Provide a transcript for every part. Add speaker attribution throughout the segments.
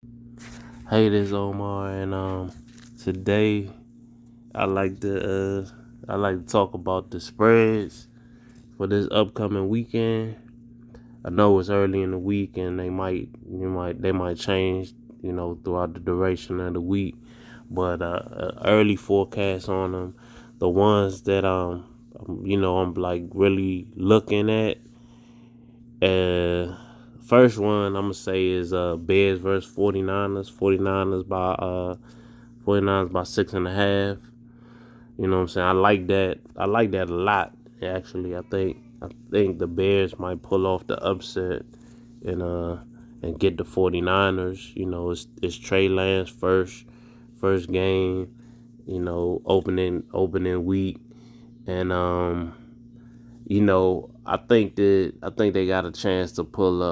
Speaker 1: Hey, this is Omar, and today I like to talk about the spreads for this upcoming weekend. I know it's early in the week, and they might change, throughout the duration of the week. But early forecast on them, the ones that I'm like really looking at. First one I'm gonna say is Bears versus 49ers. 49ers by 6.5. You know what I'm saying? I like that. I like that a lot. Actually, I think the Bears might pull off the upset and and get the 49ers. It's Trey Lance first game. Opening week, and I think they got a chance to pull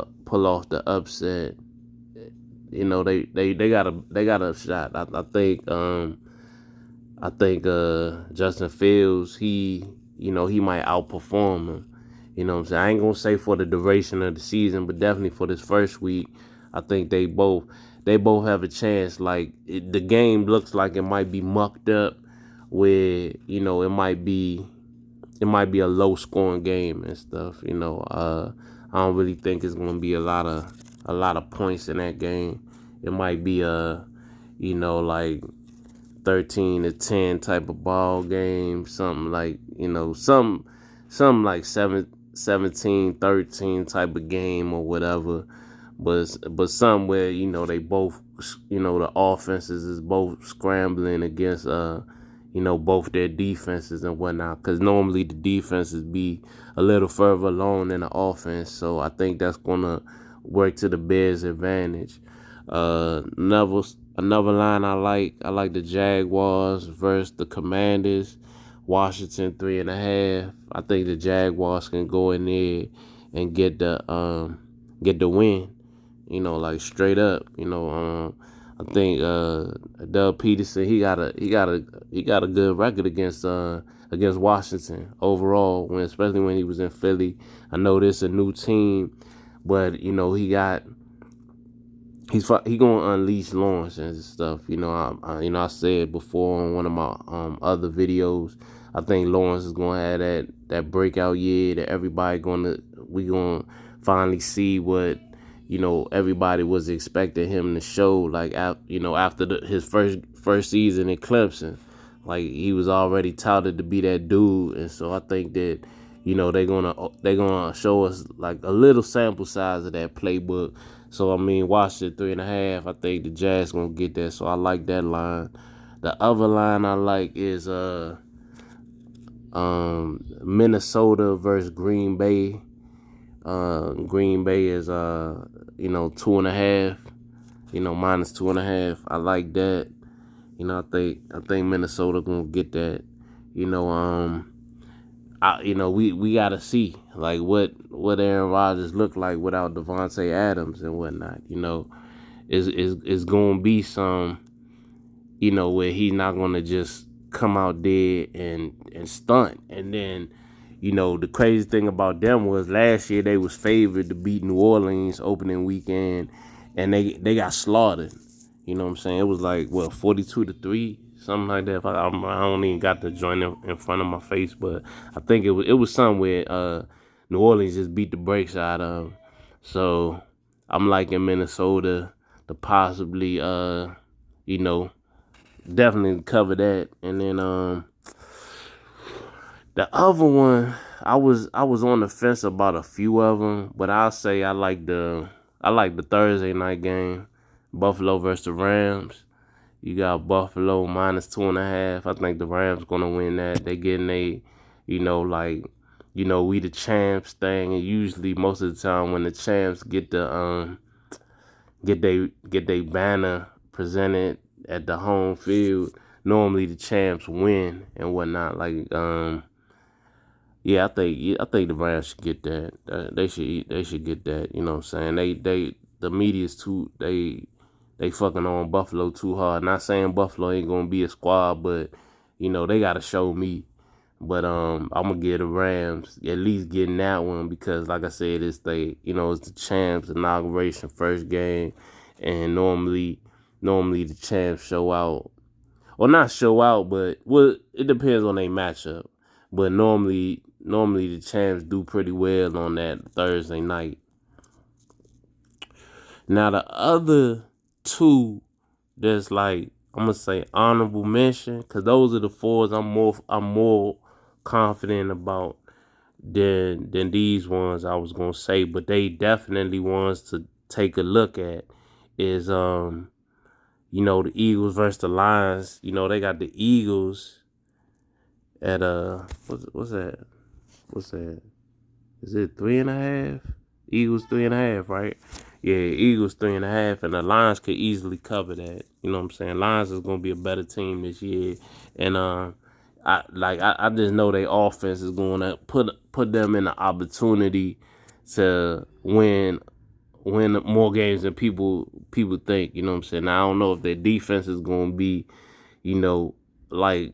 Speaker 1: off the upset. They got a shot. I think Justin Fields, he might outperform him. You know what I'm saying? I ain't gonna say for the duration of the season, but definitely for this first week, I think they both have a chance. Like the game looks like it might be mucked up, where it might be a low scoring game and stuff. I don't really think it's gonna be a lot of points in that game. It might be like 13-10 type of ball game, something like something like 17-13 type of game or whatever. But somewhere they both the offenses is both scrambling against both their defenses and whatnot. Because normally the defenses be a little further along than the offense, so I think that's gonna work to the Bears' advantage. Another line I like the Jaguars versus the Commanders. Washington 3.5. I think the Jaguars can go in there and get the win. Like straight up. I think Doug Peterson, he got a good record against Washington overall, especially when he was in Philly. I know this is a new team, but he gonna unleash Lawrence and stuff. I said before on one of my other videos. I think Lawrence is gonna have that breakout year that we gonna finally see what everybody was expecting him to show. Like after his first season in Clemson, like he was already touted to be that dude, and so I think that they're gonna show us like a little sample size of that playbook. So I mean, Washington 3.5. I think the Jazz gonna get that. So I like that line. The other line I like is Minnesota versus Green Bay. Green Bay is 2.5. Minus 2.5. I like that. I think Minnesota gonna get that. You know, we gotta see like what Aaron Rodgers looked like without Devontae Adams and whatnot. Is gonna be some where he's not gonna just come out there and stunt. And then the crazy thing about them was last year they was favored to beat New Orleans opening weekend, and they got slaughtered. You know what I'm saying? It was like 42-3, something like that. I don't even got the joint in front of my face, but I think it was somewhere New Orleans just beat the brakes out of. So I'm liking Minnesota to possibly you know definitely cover that. And then the other one, I was on the fence about a few of them, but I'll say I like the Thursday night game, Buffalo versus the Rams. You got Buffalo minus 2.5. I think the Rams gonna win that. They getting like we the champs thing, and usually most of the time when the champs get they banner presented at the home field, normally the champs win and whatnot. Like yeah, I think the Rams should get that. They should get that. You know what I'm saying? The media's too they fucking on Buffalo too hard. Not saying Buffalo ain't gonna be a squad, but they gotta show me. But I'm gonna give the Rams at least getting that one because, like I said, it's the champs inauguration first game, and normally the champs show out, or not show out, but well, it depends on their matchup. But normally the champs do pretty well on that Thursday night. Now the other two that's like, I'm gonna say honorable mention, because those are the fours I'm more confident about than these ones I was gonna say, but they definitely ones to take a look at is the Eagles versus the Lions. They got the Eagles at what's that? What's that? Is it 3.5? Eagles 3.5, right? Yeah, Eagles 3.5, and the Lions could easily cover that. You know what I'm saying? Lions is gonna be a better team this year, and I just know their offense is gonna put them in the opportunity to win more games than people think. You know what I'm saying? Now, I don't know if their defense is gonna be, like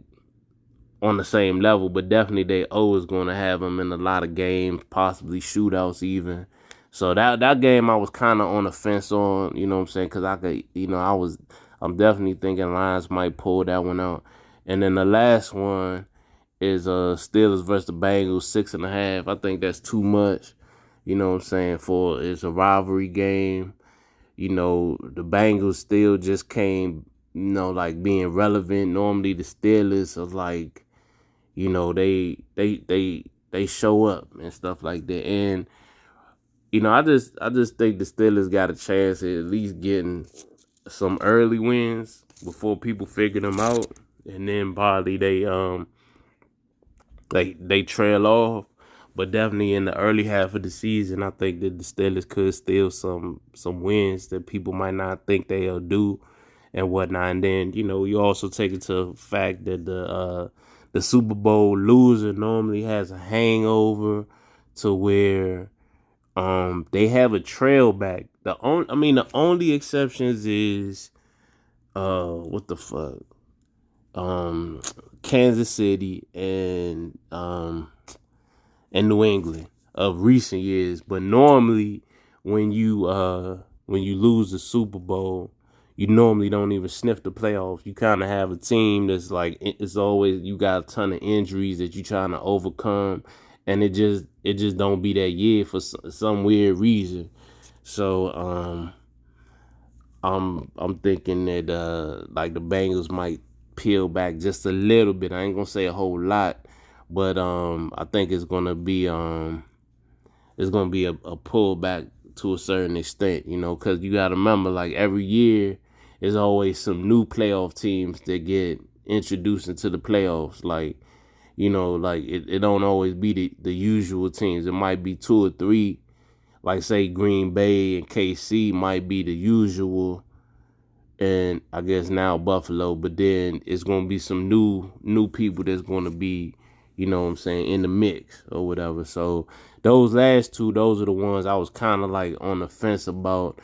Speaker 1: on the same level, but definitely they always going to have them in a lot of games, possibly shootouts even. So that game I was kind of on the fence on, you know what I'm saying, because I could, I'm definitely thinking Lions might pull that one out. And then the last one is Steelers versus the Bengals 6.5. I think that's too much, you know what I'm saying, for it's a rivalry game. The Bengals still just came, like being relevant. Normally the Steelers are like, they show up and stuff like that. And I just think the Steelers got a chance at least getting some early wins before people figure them out, and then probably they trail off. But definitely in the early half of the season, I think that the Steelers could steal some wins that people might not think they'll do and whatnot. And then you also take into the fact that the Super Bowl loser normally has a hangover to where they have a trail back. The only exceptions is what the fuck, Kansas City and New England of recent years. But normally when you lose the Super Bowl, you normally don't even sniff the playoffs. You kind of have a team that's like, it's always, you got a ton of injuries that you're trying to overcome, and it just don't be that year for some weird reason. So I'm thinking that like the Bengals might peel back just a little bit. I ain't gonna say a whole lot, but I think it's gonna be a pullback to a certain extent, because you gotta remember, like, every year there's always some new playoff teams that get introduced into the playoffs. Like, like it don't always be the usual teams. It might be two or three, like say Green Bay and KC might be the usual, and I guess now Buffalo, but then it's gonna be some new people that's gonna be, what I'm saying, in the mix or whatever. So those last two, those are the ones I was kind of like on the fence about.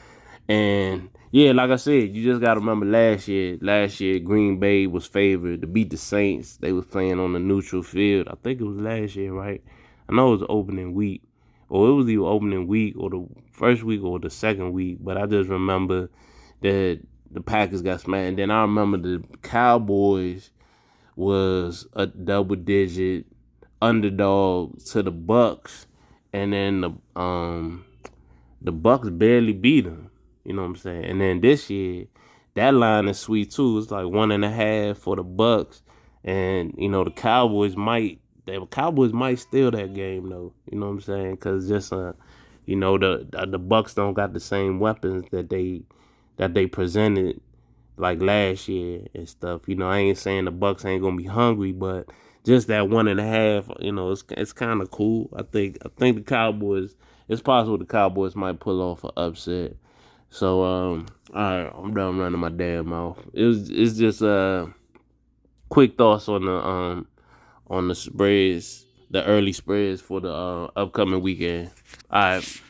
Speaker 1: And yeah, like I said, you just gotta remember last year. Last year, Green Bay was favored to beat the Saints. They was playing on the neutral field. I think it was last year, right? I know it was opening week, or it was the opening week, or the first week, or the second week. But I just remember that the Packers got smashed. And then I remember the Cowboys was a double-digit underdog to the Bucks, and then the Bucks barely beat them. You know what I'm saying? And then this year, that line is sweet too. It's like 1.5 for the Bucks, and the Cowboys might steal that game though. You know what I'm saying? Because just the Bucks don't got the same weapons that they presented like last year and stuff. I ain't saying the Bucks ain't gonna be hungry, but just that 1.5, it's kind of cool. I think the Cowboys. It's possible the Cowboys might pull off an upset. So all right, I'm done running my damn mouth. It's just quick thoughts on the spreads, the early spreads for the upcoming weekend. All right.